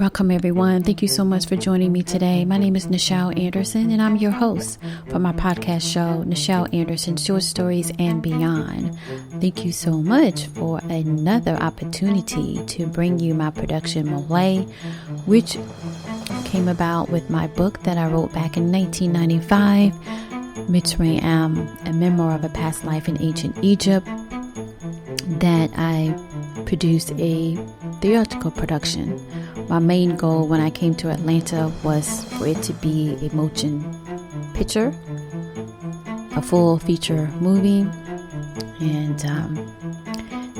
Welcome everyone. Thank you so much for joining me today. My name is Nichel Anderson and I'm your host for my podcast show, Nichel Anderson Short Stories and Beyond. Thank you so much for another opportunity to bring you my production MOLIAE, which came about with my book that I wrote back in 1995, Mitsrayim, a memoir of a past life in ancient Egypt, that I produced a theatrical production. My main goal when I came to Atlanta was for it to be a motion picture, a full feature movie. And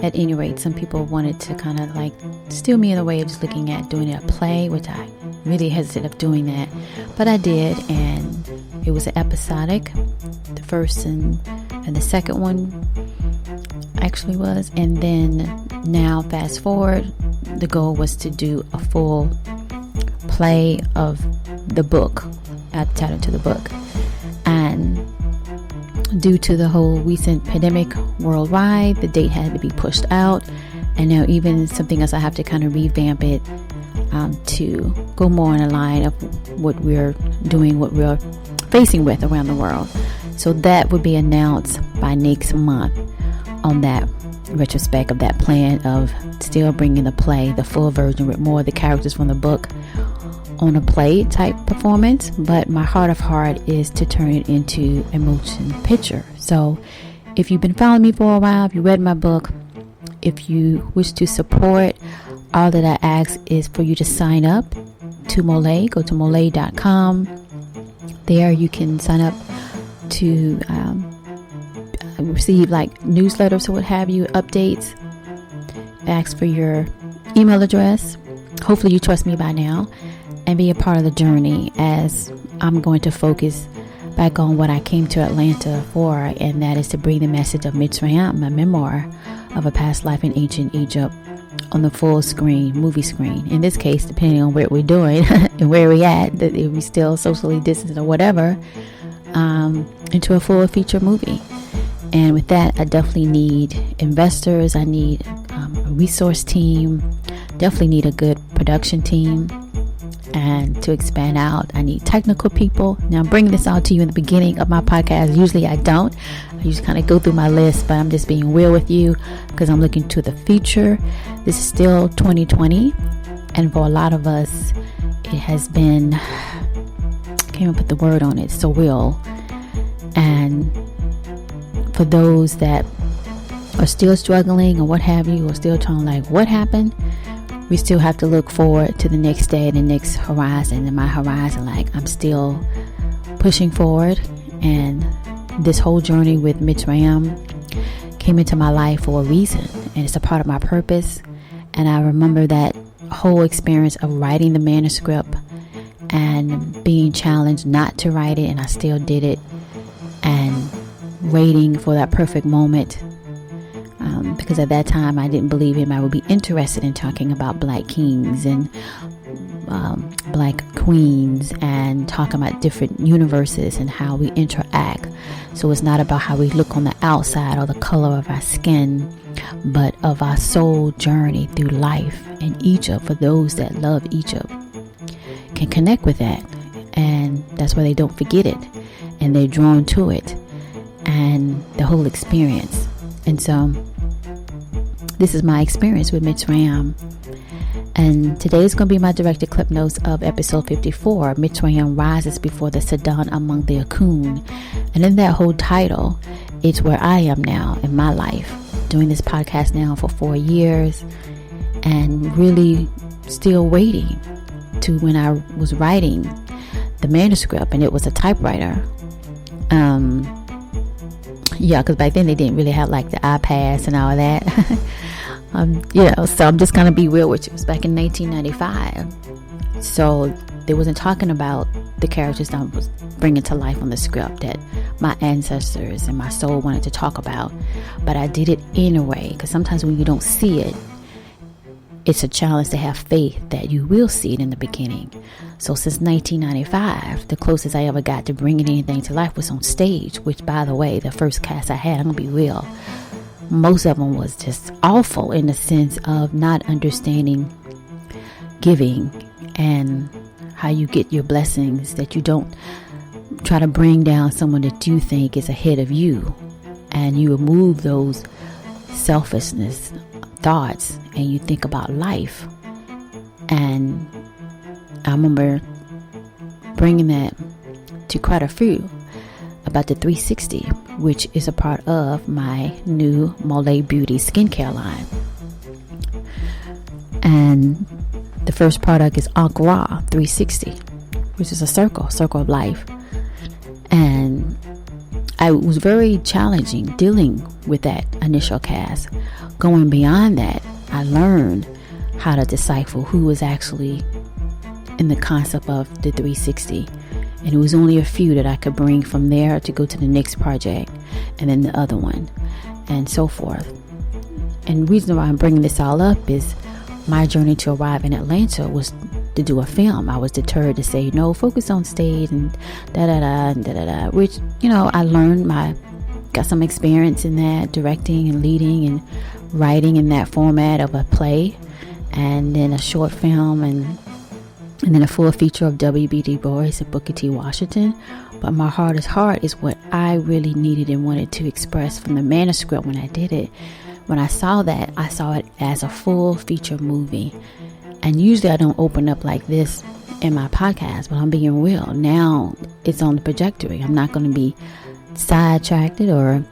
at any rate, some people wanted to kind of like steal me in the way of just looking at doing a play, which I really hesitated of doing that. But I did, and it was an episodic. The first and the second one actually was. And then now fast forward, the goal was to do a full play of the book, adapted to the book. And due to the whole recent pandemic worldwide, the date had to be pushed out. And now even something else, I have to kind of revamp it to go more in a line of what we're doing, what we're facing with around the world. So that would be announced by next month on that retrospect of that plan of still bringing the play, the full version with more of the characters from the book on a play type performance. But my heart of heart is to turn it into a motion picture. So if you've been following me for a while, if you read my book, if you wish to support, all that I ask is for you to sign up to MOLIAE. Go to molie.com. There you can sign up to receive like newsletters or what have you, updates. Ask for your email address. Hopefully you trust me by now and be a part of the journey, as I'm going to focus back on what I came to Atlanta for, and that is to bring the message of Mitsrayim, my memoir of a past life in ancient Egypt, on the full screen, movie screen. In this case, depending on what we're doing and where we at, that if we still socially distanced or whatever, into a full feature movie. And with that, I definitely need investors. I need a resource team. Definitely need a good production team. And to expand out, I need technical people. Now, I'm bringing this out to you in the beginning of my podcast. Usually I don't. I usually kind of go through my list, but I'm just being real with you because I'm looking to the future. This is still 2020. And for a lot of us, it has been, can't even put the word on it, surreal. And for those that are still struggling or what have you, or still trying like, what happened? We still have to look forward to the next day, the next horizon. And my horizon, like, I'm still pushing forward. And this whole journey with Mitsrayim came into my life for a reason, and it's a part of my purpose. And I remember that whole experience of writing the manuscript and being challenged not to write it, and I still did it, and waiting for that perfect moment, because at that time I didn't believe anybody would be interested in talking about black kings and black queens and talking about different universes and how we interact. So it's not about how we look on the outside or the color of our skin, but of our soul journey through life in Egypt. For those that love Egypt can connect with that, and that's why they don't forget it, and they're drawn to it and the whole experience. And so this is my experience with Mitsrayim. And today is going to be my directed clip notes of episode 54, Mitsrayim Rises before the Sudan among the Akun. And in that whole title, it's where I am now in my life, doing this podcast now for 4 years, and really still waiting to when I was writing the manuscript, and it was a typewriter. Because back then they didn't really have like the iPads and all of that. So I'm just gonna be real with you. It was back in 1995, so they wasn't talking about the characters that I was bringing to life on the script that my ancestors and my soul wanted to talk about. But I did it anyway, because sometimes when you don't see it, it's a challenge to have faith that you will see it in the beginning. So since 1995, the closest I ever got to bringing anything to life was on stage, which, by the way, the first cast I had, I'm going to be real, most of them was just awful in the sense of not understanding giving and how you get your blessings, that you don't try to bring down someone that you think is ahead of you, and you remove those selfishness thoughts and you think about life. And I remember bringing that to quite a few about the 360, which is a part of my new MOLIAE Beauty skincare line. And the first product is Akun 360, which is a circle of life. And it was very challenging dealing with that initial cast. Going beyond that, I learned how to decipher who was actually in the concept of the 360. And it was only a few that I could bring from there to go to the next project, and then the other one, and so forth. And the reason why I'm bringing this all up is my journey to arrive in Atlanta was to do a film. I was deterred to say, no, focus on stage and da-da-da, which, I learned got some experience in that, directing and leading and writing in that format of a play, and then a short film, and then a full feature of W.B. Du Bois and Booker T. Washington. But my hardest heart is what I really needed and wanted to express from the manuscript when I did it. When I saw that, I saw it as a full feature movie. And usually I don't open up like this in my podcast, but I'm being real. Now it's on the trajectory. I'm not going to be sidetracked or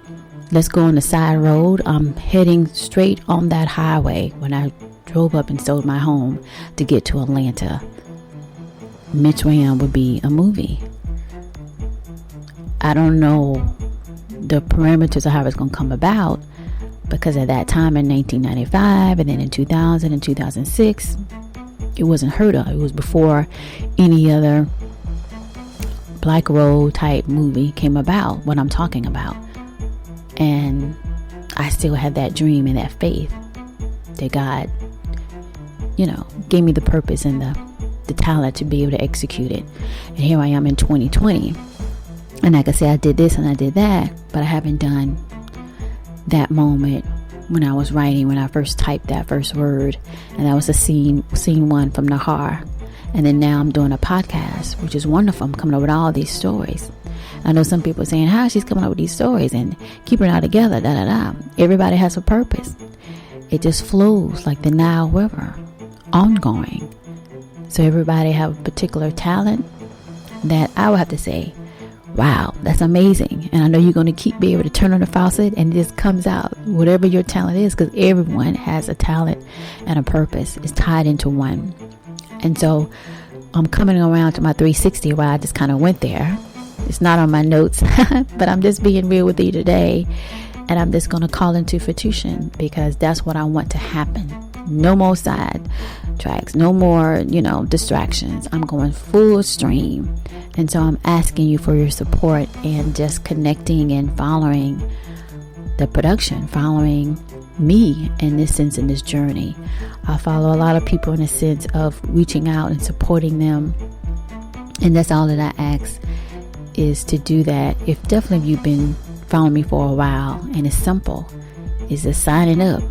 let's go on the side road. I'm heading straight on that highway. When I drove up and sold my home to get to Atlanta, Mitsrayim would be a movie. I don't know the parameters of how it's going to come about, because at that time in 1995 and then in 2000 and 2006, it wasn't heard of. It was before any other Black Road type movie came about, what I'm talking about. And I still had that dream and that faith that God, gave me the purpose and the talent to be able to execute it. And here I am in 2020. And like I say, I did this and I did that, but I haven't done that moment when I was writing, when I first typed that first word, and that was a scene one from Nahar. And then now I'm doing a podcast, which is wonderful. I'm coming up with all these stories. I know some people are saying, how she's coming up with these stories and keeping it all together, Everybody has a purpose. It just flows like the Nile River, ongoing. So everybody have a particular talent that I would have to say, wow, that's amazing. And I know you're going to be able to turn on the faucet and it just comes out, whatever your talent is, because everyone has a talent and a purpose. It's tied into one. And so I'm coming around to my 360 where I just kind of went there. It's not on my notes, but I'm just being real with you today. And I'm just going to call into fruition, because that's what I want to happen. No more side tracks, no more, distractions. I'm going full stream. And so I'm asking you for your support and just connecting and following the production, following me in this sense, in this journey. I follow a lot of people in the sense of reaching out and supporting them. And that's all that I ask, is to do that. If you've been following me for a while, and it's simple, is just signing up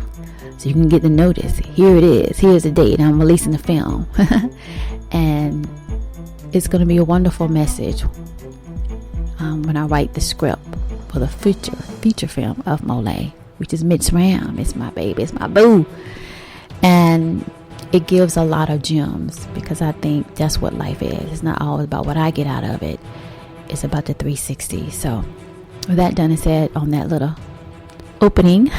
so you can get the notice. Here it is. Here's the date. I'm releasing the film. And it's going to be a wonderful message when I write the script for the feature film of MOLIAE, which is Mitsrayim. It's my baby. It's my boo. And it gives a lot of gems, because I think that's what life is. It's not always about what I get out of it. It's about the 360. So with that done and said, on that little opening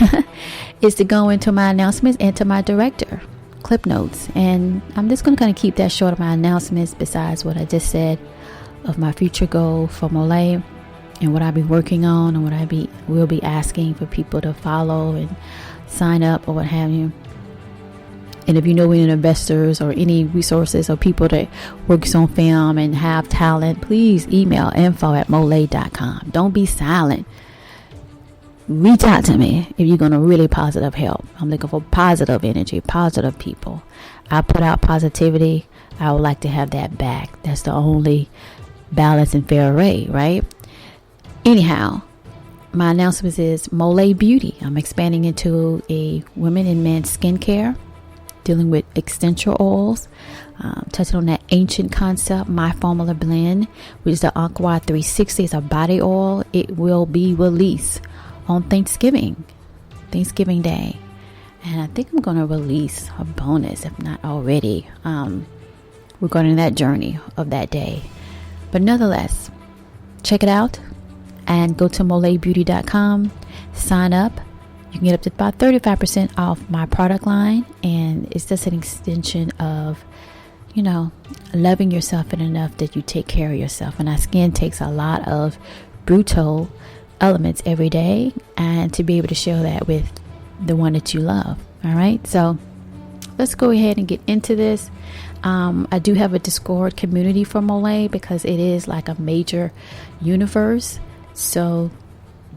is to go into my announcements and to my director clip notes. And I'm just going to kind of keep that short of my announcements, besides what I just said of my future goal for MOLIAE and what I'll be working on, and what will be asking for people to follow and sign up or what have you. And if you know any investors or any resources or people that works on film and have talent, please email info@molie.com. Don't be silent. Reach out to me if you're going to really positive help. I'm looking for positive energy, positive people. I put out positivity. I would like to have that back. That's the only balance and fair array, right? Anyhow, my announcement is MOLIAE Beauty. I'm expanding into a women and men's skincare dealing with essential oils, touching on that ancient concept, my formula blend, which is the Aqua 360. It's a body oil. It will be released on Thanksgiving Day. And I think I'm going to release a bonus, if not already, regarding that journey of that day. But nonetheless, check it out and go to MOLIAEbeauty.com, sign up. You can get up to about 35% off my product line. And it's just an extension of, loving yourself enough that you take care of yourself. And our skin takes a lot of brutal elements every day. And to be able to show that with the one that you love. All right. So let's go ahead and get into this. I do have a Discord community for MOLIAE because it is like a major universe. So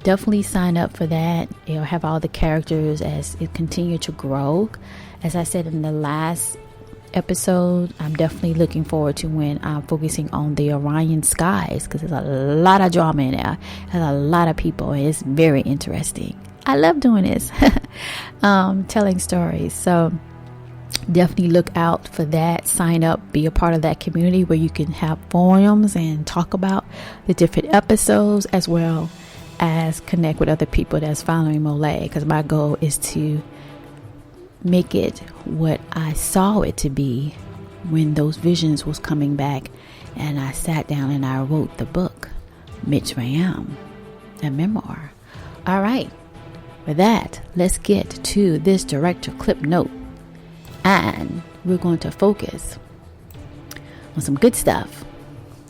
definitely sign up for that. It'll have all the characters as it continue to grow. As I said in the last episode, I'm definitely looking forward to when I'm focusing on the Orion skies, because there's a lot of drama in there. There's a lot of people. And it's very interesting. I love doing this, telling stories. So definitely look out for that. Sign up, be a part of that community where you can have forums and talk about the different episodes, as well as connect with other people that's following MOLIAE, because my goal is to make it what I saw it to be when those visions was coming back and I sat down and I wrote the book Mitsrayim, a memoir. All right, with that, let's get to this director clip note, and we're going to focus on some good stuff.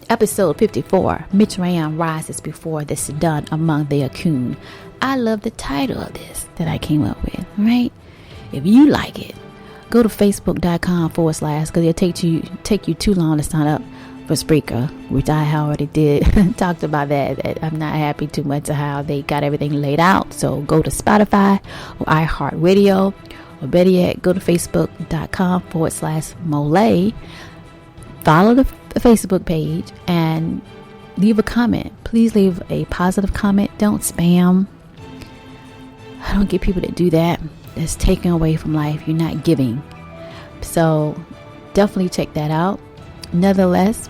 Episode 54, Mitsrayim Rises before the Sudan among the Akun. I love the title of this that I came up with, right? If you like it, go to facebook.com/ because it'll take you too long to sign up for Spreaker, which I already did. Talked about that I'm not happy too much of how they got everything laid out. So go to Spotify or iHeartRadio, or better yet, go to facebook.com/ MOLIAE. Follow the Facebook page and leave a comment. Please leave a positive comment. Don't spam. I don't get people that do that. That's taken away from life. You're not giving. So definitely check that out. Nevertheless,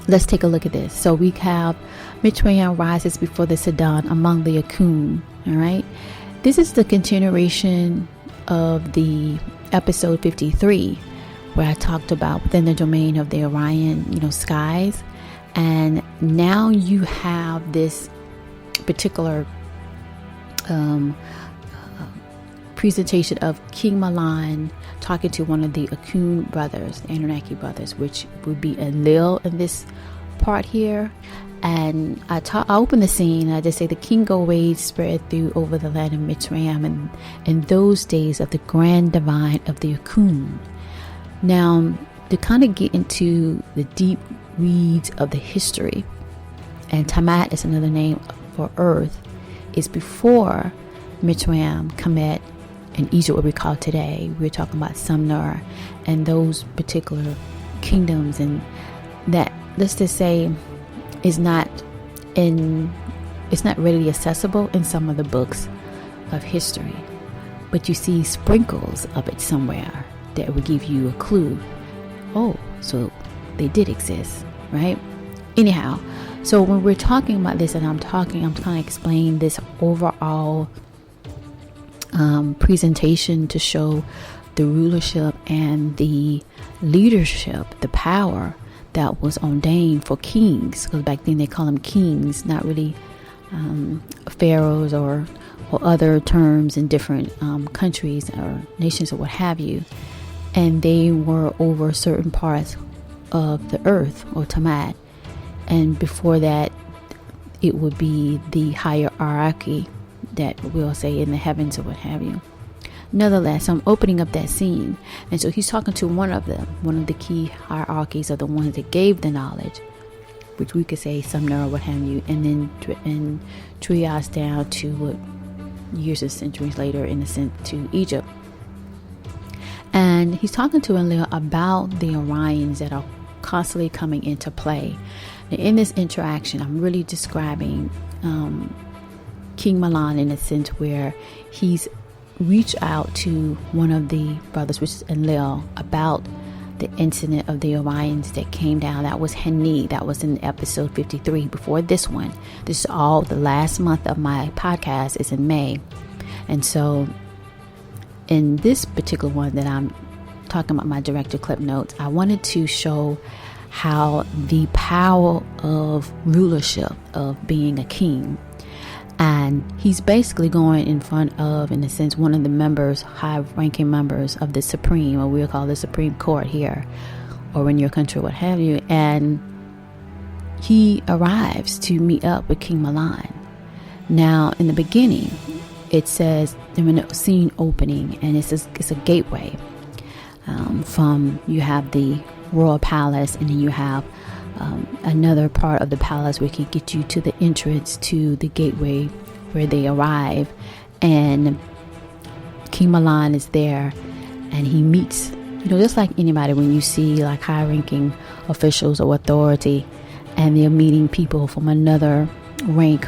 let's take a look at this. So we have Mitsrayim Rises before the Sudan among the Akun. All right. This is the continuation of the episode 53, where I talked about within the domain of the Orion, skies. And now you have this particular presentation of King Milan talking to one of the Akun brothers, the Anunnaki brothers, which would be Enlil in this part here. And I open the scene. I just say the king waves spread through over the land of Mitsrayim, and in those days of the grand divine of the Akun. Now, to kind of get into the deep weeds of the history, and Tamat is another name for earth, is before Mitsrayim, Kemet, and Egypt, what we call today. We're talking about Sumner and those particular kingdoms, and that, let's just say, is not readily accessible in some of the books of history, but you see sprinkles of it somewhere that would give you a clue. Oh, so they did exist, right? Anyhow, so when we're talking about this, and I'm trying to explain this overall presentation to show the rulership and the leadership, the power that was ordained for kings, because back then they call them kings, not really pharaohs or other terms in different countries or nations or what have you. And they were over certain parts of the earth, or Tamat. And before that, it would be the hierarchy that we'll say in the heavens or what have you. Nonetheless, I'm opening up that scene. And so he's talking to one of them, one of the key hierarchies of the ones that gave the knowledge, which we could say Sumner or what have you, and then triage down to what years or centuries later, in a sense, to Egypt. And he's talking to Enlil about the Orions that are constantly coming into play. Now, in this interaction, I'm really describing King Milan in a sense where he's reach out to one of the brothers, which is Enlil, about the incident of the Orions that came down. That was Henny. That was in episode 53 before this one. This is all the last month of my podcast is in May. And so in this particular one that I'm talking about, my director clip notes, I wanted to show how the power of rulership, of being a king, and he's basically going in front of, in a sense, one of the members, high-ranking members of the Supreme, or we'll call the Supreme Court here, or in your country, what have you, and he arrives to meet up with King Milan. Now, in the beginning, it says, in a scene opening, and it's a gateway. From, you have the royal palace, and then you have another part of the palace where it can get you to the entrance to the gateway where they arrive, and King Milan is there, and he meets, just like anybody, when you see like high-ranking officials or authority, and they're meeting people from another rank,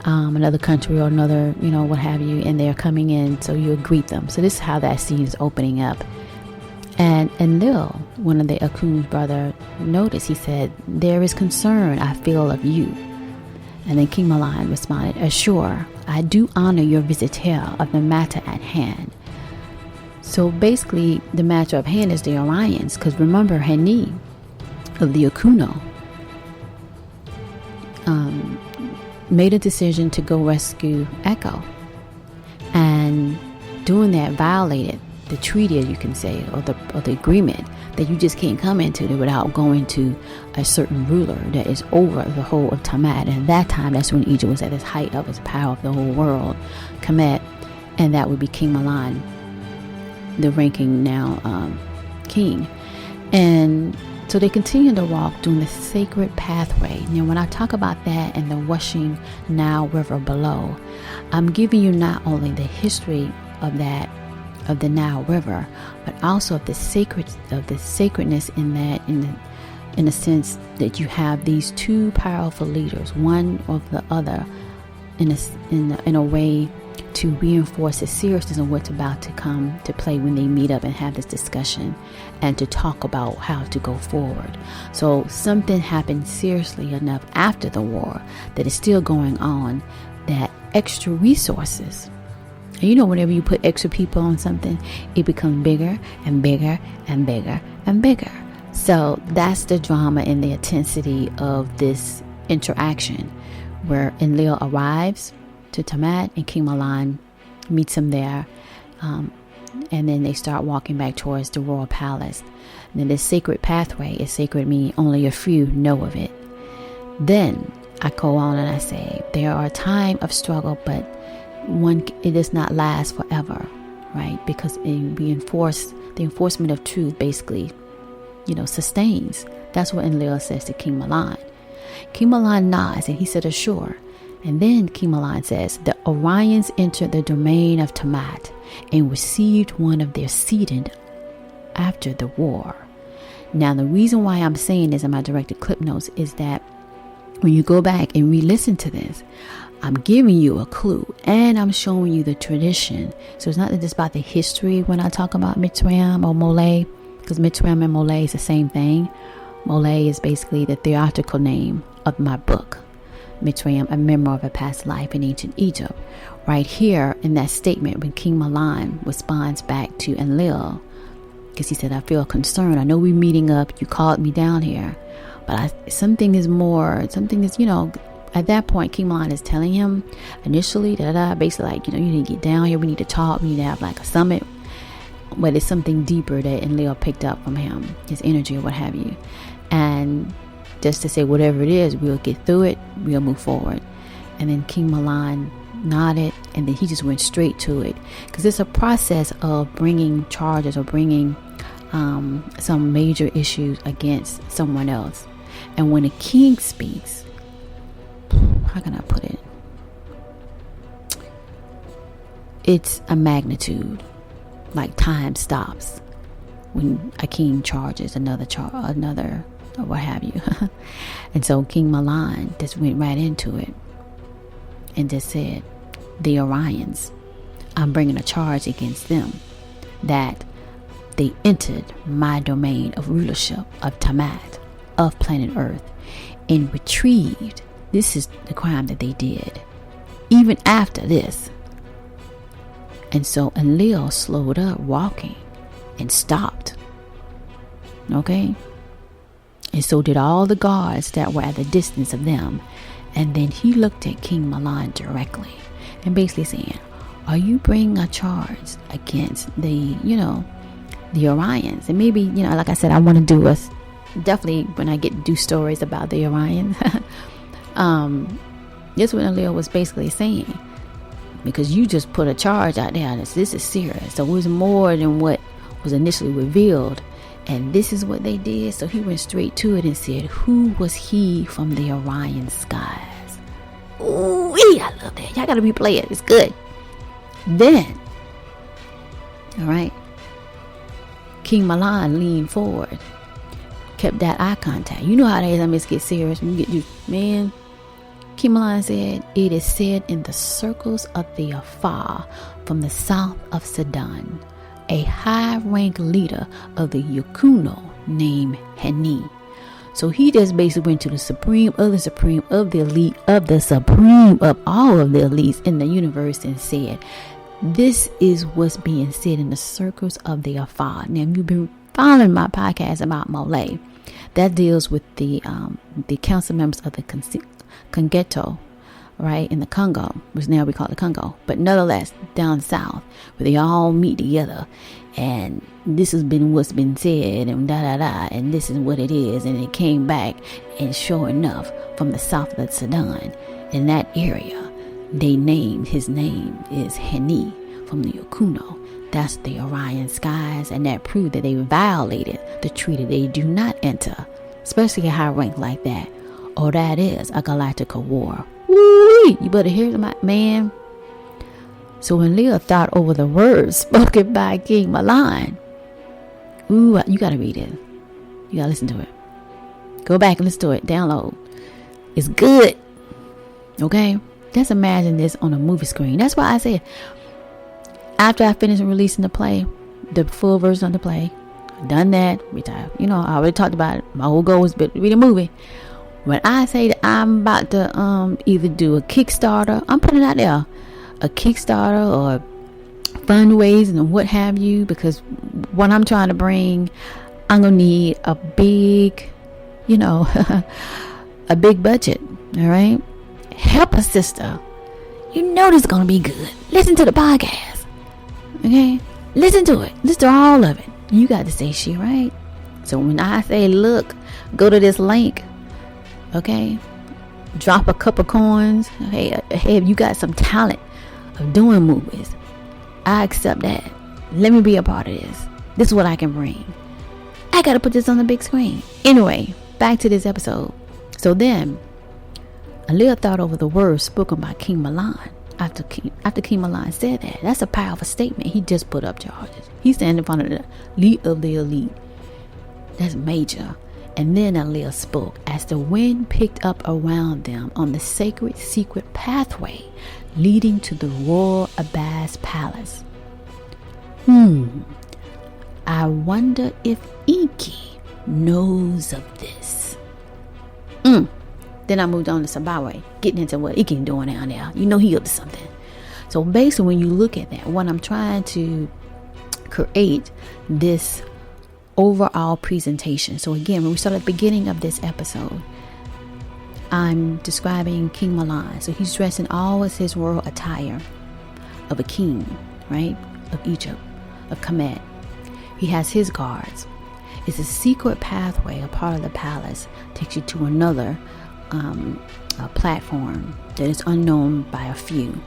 another country or another, what have you, and they're coming in, so you'll greet them. So this is how that scene is opening up. And Enlil, one of the Akun's brother, noticed, he said, "There is concern I feel of you." And then King Milan responded, "Assure, I do honor your visitor of the matter at hand." So basically, the matter of hand is the Orions, because remember, Henny of the Akuno made a decision to go rescue Echo, and doing that violated the treaty, you can say, or the agreement that you just can't come into it without going to a certain ruler that is over the whole of Tamat. And at that time, that's when Egypt was at its height of its power of the whole world, Kemet, and that would be King Milan, the ranking now king. And so they continue to walk doing the sacred pathway. Now, when I talk about that and the rushing Nile River below, I'm giving you not only the history of that, of the Nile River, but also of the sacredness in that, in a sense that you have these two powerful leaders, one of the other, in a way to reinforce the seriousness of what's about to come to play when they meet up and have this discussion and to talk about how to go forward. So something happened seriously enough after the war that is still going on, that extra resources. And whenever you put extra people on something, it becomes bigger and bigger and bigger and bigger. So that's the drama and the intensity of this interaction, where Enlil arrives to Tamat and King Milan meets him there. And then they start walking back towards the royal palace. And then this sacred pathway is sacred, meaning only a few know of it. Then I go on and I say, there are times of struggle, but it does not last forever, right? Because the enforcement of truth basically, sustains. That's what Enlil says to King Milan. King Milan nods and he said, "Assure." And then King Milan says, "The Orions entered the domain of Tamat and received one of their seeded after the war." Now, the reason why I'm saying this in my directed clip notes is that when you go back and re-listen to this, I'm giving you a clue and I'm showing you the tradition. So it's not just about the history when I talk about Mitsrayim or MOLIAE, because Mitsrayim and MOLIAE is the same thing. MOLIAE is basically the theatrical name of my book, Mitsrayim, a memoir of a past life in ancient Egypt. Right here in that statement, when King Milan responds back to Enlil, because he said, "I feel concerned. I know we're meeting up. You called me down here, but something is, at that point, King Milan is telling him initially, basically like, you need to get down here. We need to talk. We need to have like a summit. But it's something deeper that Enlil picked up from him, his energy or what have you. And just to say, whatever it is, we'll get through it. We'll move forward. And then King Milan nodded, and then he just went straight to it. Because it's a process of bringing charges or bringing some major issues against someone else. And when a king speaks, how can I put it? It's a magnitude, like time stops when a king charges another or what have you. And so King Milan just went right into it and just said, "The Orions I'm bringing a charge against them that they entered my domain of rulership of Tamat, of planet Earth, and retrieved. This is the crime that they did, even after this. And so Enlil slowed up walking and stopped. Okay? And so did all the guards that were at the distance of them. And then he looked at King Milan directly and basically saying, are you bringing a charge against the Orions? And maybe, like I said, I want to do definitely when I get to do stories about the Orions. This is what Enlil was basically saying. Because you just put a charge out there. This is serious. So it was more than what was initially revealed. And this is what they did. So he went straight to it and said, who was he from the Orion skies? Ooh, I love that. Y'all got to replay it. It's good. Then, all right, King Milan leaned forward, kept that eye contact. You know how it is. I mean, it gets serious when you get man. King Milan said, it is said in the circles of the Afar from the south of Sudan, a high-ranked leader of the Yakuno named Hani. So he just basically went to the supreme of the supreme of the elite of the supreme of all of the elites in the universe and said, this is what's being said in the circles of the Afar. Now, if you've been following my podcast about MOLIAE, that deals with the council members of the Congeto, right, in the Congo, which now we call it Congo, but nonetheless down south, where they all meet together, and this has been what's been said, and and this is what it is, and it came back, and sure enough, from the south of Sudan, in that area, they named his name is Hani from the Yakuno. That's the Orion skies, and that proved that they violated the treaty. They do not enter, especially a high rank like that. Oh, that is a galactical war. Woo! You better hear my man. So when Leah thought over the words spoken by King Milan, ooh, you gotta read it. You gotta listen to it. Go back and listen to it. Download. It's good. Okay? Just imagine this on a movie screen. That's why I said, after I finished releasing the play, the full version of the play, done that, retired. I already talked about it. My whole goal was to read a movie. When I say that I'm about to either do a Kickstarter, I'm putting it out there, a Kickstarter or fundraising and what have you, because what I'm trying to bring, I'm gonna need a big, a big budget. All right, help a sister. This is gonna be good. Listen to the podcast. Okay, listen to it. Listen to all of it. You got to say shit, right? So when I say, look, go to this link. Okay, drop a couple coins. Hey, if you got some talent of doing movies, I accept that. Let me be a part of this. This is what I can bring. I gotta put this on the big screen. Anyway, back to this episode. So then, Aliyah thought over the words spoken by King Milan. After King Milan said that, that's a powerful statement. He just put up charges. He's standing in front of the elite of the elite. That's major. And then Aliyah spoke as the wind picked up around them on the sacred secret pathway leading to the royal Abbas palace. I wonder if Iki knows of this. Then I moved on to Sabawe, getting into what Iki doing down there. He up to something. So basically, when you look at that, when I'm trying to create this overall presentation. So again, when we start at the beginning of this episode, I'm describing King Milan. So he's dressed in all of his royal attire of a king, right? Of Egypt, of Kemet. He has his guards. It's a secret pathway, a part of the palace, takes you to another a platform that is unknown by a few.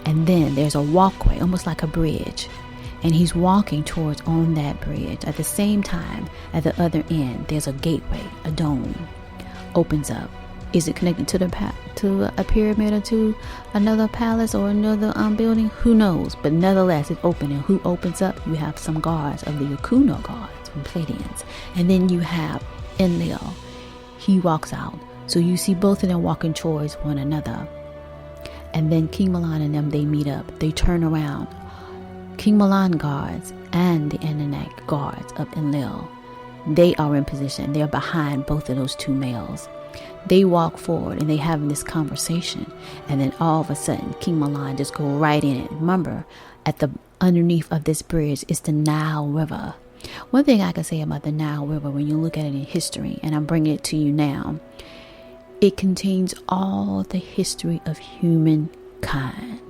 And then there's a walkway, almost like a bridge. And he's walking towards on that bridge. At the same time, at the other end, there's a gateway, a dome, opens up. Is it connected to a pyramid or to another palace or another building? Who knows? But nevertheless, it's open. And who opens up? You have some guards of the Yakuno guards from Pleiadians. And then you have Enlil. He walks out. So you see both of them walking towards one another. And then King Milan and them, they meet up. They turn around. King Milan guards and the Anunnaki guards of Enlil, they are in position. They're behind both of those two males. They walk forward and they having this conversation. And then all of a sudden, King Milan just go right in it. Remember, at the underneath of this bridge is the Nile River. One thing I can say about the Nile River, when you look at it in history, and I'm bringing it to you now, it contains all the history of humankind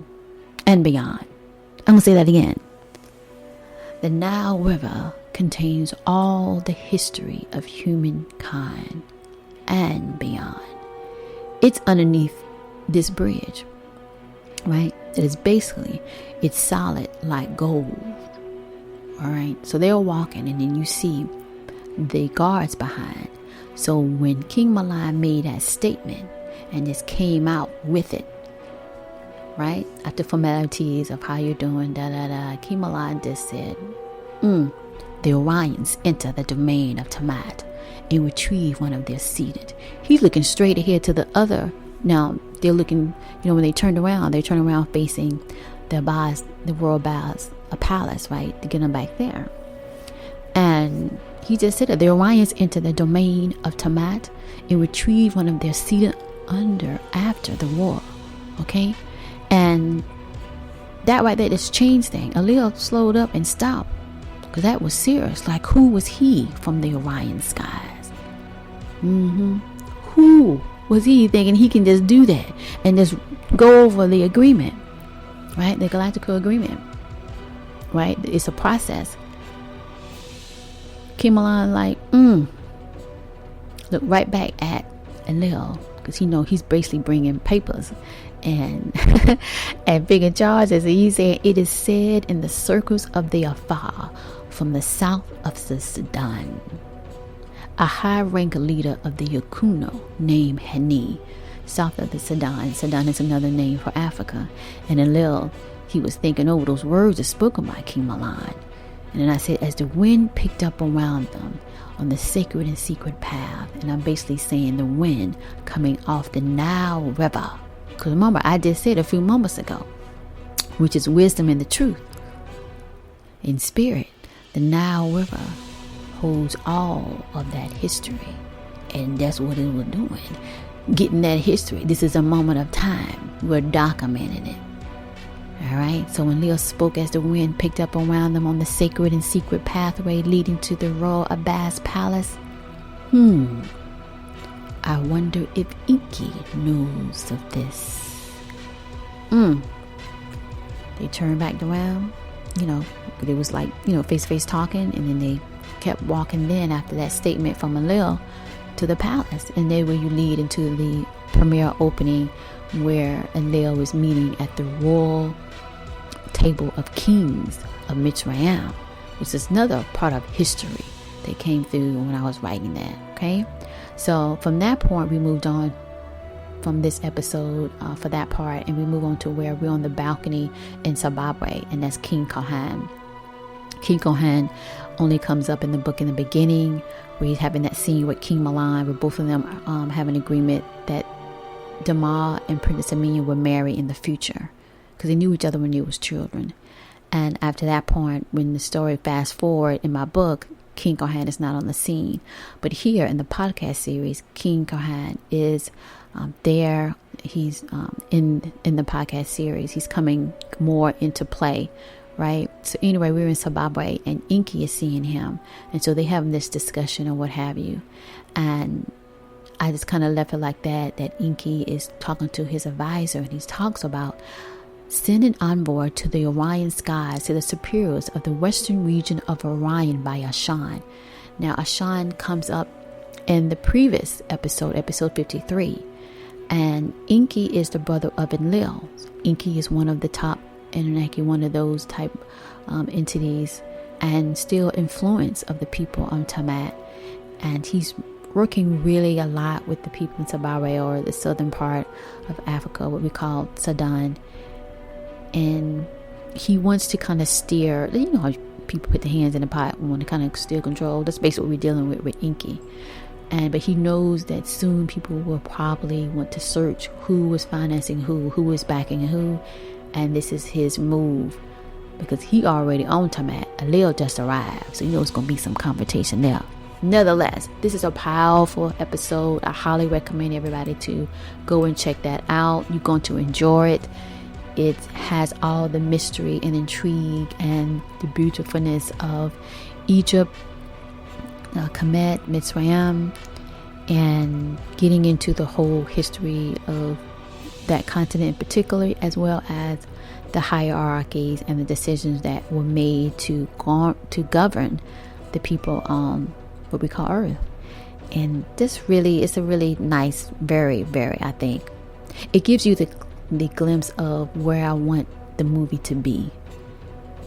and beyond. I'm going to say that again. The Nile River contains all the history of humankind and beyond. It's underneath this bridge, right? It is basically, it's solid like gold. All right. So they're walking, and then you see the guards behind. So when King Milan made that statement and just came out with it, right? After formalities of how you're doing, King Milan just said, the Orions enter the domain of Tamat and retrieve one of their seated. He's looking straight ahead to the other. Now, they're looking, when they turned around facing the royal baths, a palace, right? To get them back there. And he just said that the Orions enter the domain of Tamat and retrieve one of their seated after the war. Okay? And that right there just changed things. Enlil slowed up and stopped, because that was serious. Like, who was he from the Orion skies? Who was he thinking he can just do that and just go over the agreement, right? The galactical agreement, right? It's a process. King Milan look right back at Enlil, because he's basically bringing papers and and bigger charges. He said, it is said in the circles of the Afar, from the south of the Sudan, a high-rank leader of the Akun named Hani, south of the Sudan. Sudan is another name for Africa. And Enlil, he was thinking over those words that spoken by King Milan. And then I said, as the wind picked up around them on the sacred and secret path, and I'm basically saying the wind coming off the Nile River. Because remember, I just said a few moments ago, which is wisdom and the truth. In spirit, the Nile River holds all of that history. And that's what it was doing. Getting that history. This is a moment of time. We're documenting it. Alright, so when Leo spoke as the wind picked up around them on the sacred and secret pathway leading to the Royal Abbas Palace, I wonder if Inky knows of this. They turned back around, it was like, face to face talking, and then they kept walking then after that statement from Enlil to the palace. And there where you lead into the premiere opening where Enlil was meeting at the royal table of kings of Mitsrayim, which is another part of history that came through when I was writing that. Okay, so from that point we moved on from this episode for that part, and we move on to where we're on the balcony in Zimbabwe, and that's King Kohan. King Kohan only comes up in the book in the beginning, where he's having that scene with King Milan, where both of them have an agreement that Dama and Princess Amelia were married in the future, because they knew each other when they was children. And after that point, when the story fast forward in my book, King Kohan is not on the scene. But here in the podcast series, King Kohan is there. He's in the podcast series. He's coming more into play, right? So anyway, we're in Zimbabwe, and Inky is seeing him. And so they have this discussion or what have you. And I just kind of left it like that Inky is talking to his advisor, and he talks about sending envoy to the Orion skies to the superiors of the western region of Orion by Akun. Now, Akun comes up in the previous episode 53, and Inky is the brother of Enlil. Inky is one of the top Anunnaki, one of those type entities, and still influence of the people on Tamat, and he's working really a lot with the people in Zimbabwe, or the southern part of Africa, what we call Sudan. And he wants to kind of steer, how people put their hands in the pot and want to kind of steer control. That's basically what we're dealing with Inky. but he knows that soon people will probably want to search who was financing who was backing who, and this is his move because he already on Tamat. Alil just arrived, so you know it's gonna be some confrontation there. Nevertheless, this is a powerful episode. I highly recommend everybody to go and check that out. You're going to enjoy it. It has all the mystery and intrigue and the beautifulness of Egypt, Kemet, Mitsrayim, and getting into the whole history of that continent in particular, as well as the hierarchies and the decisions that were made to govern the people on what we call Earth. And this really is a really nice, very, very, I think, it gives you the glimpse of where I want the movie to be,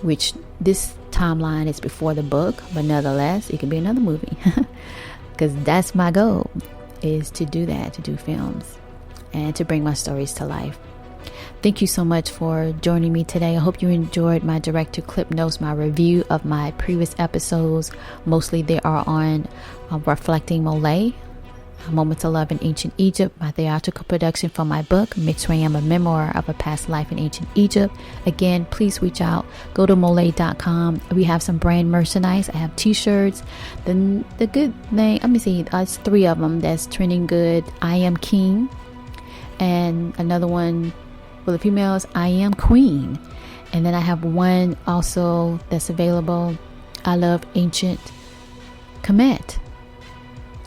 which this timeline is before the book, but nevertheless, it can be another movie because that's my goal, is to do that, to do films and to bring my stories to life. Thank you so much for joining me today. I hope you enjoyed my director clip notes, my review of my previous episodes. Mostly they are on Reflecting MOLIAE, Moments of Love in Ancient Egypt, my theatrical production for my book, Mitsrayim, a memoir of a past life in ancient Egypt. Again, please reach out. Go to MOLIAE.com. We have some brand merchandise. I have t-shirts. The good thing, let me see, it's 3 of them that's trending good. I Am King. And another one for the females, I Am Queen. And then I have one also that's available, I Love Ancient Kemet.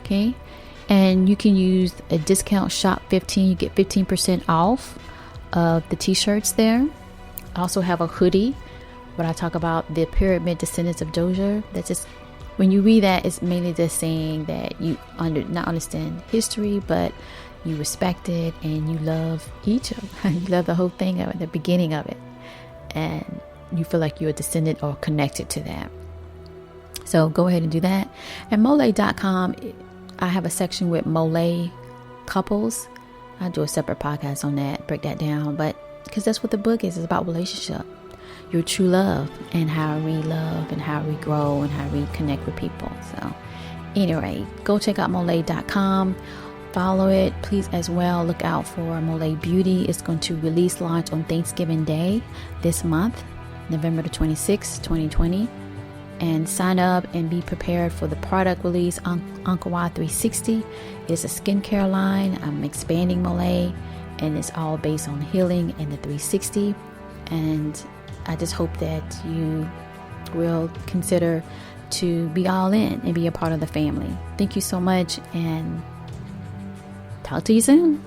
Okay. And you can use a discount shop 15. You get 15% off of the t-shirts there. I also have a hoodie where I talk about the pyramid descendants of Doja. That's just, when you read that, it's mainly just saying that you not understand history, but you respect it and you love Egypt. You love the whole thing of it, the beginning of it. And you feel like you're a descendant or connected to that. So go ahead and do that. And MOLIAE.com, I have a section with MOLIAE couples. I'll do a separate podcast on that, break that down. But because that's what the book is. It's about relationship, your true love, and how we love and how we grow and how we connect with people. So anyway, go check out MOLIAE.com. Follow it, please, as well. Look out for MOLIAE Beauty. It's going to launch on Thanksgiving Day this month, November the 26th, 2020. And sign up and be prepared for the product release on Ankawa 360. It's a skincare line. I'm expanding MOLIAE, and it's all based on healing and the 360. And I just hope that you will consider to be all in and be a part of the family. Thank you so much, and talk to you soon.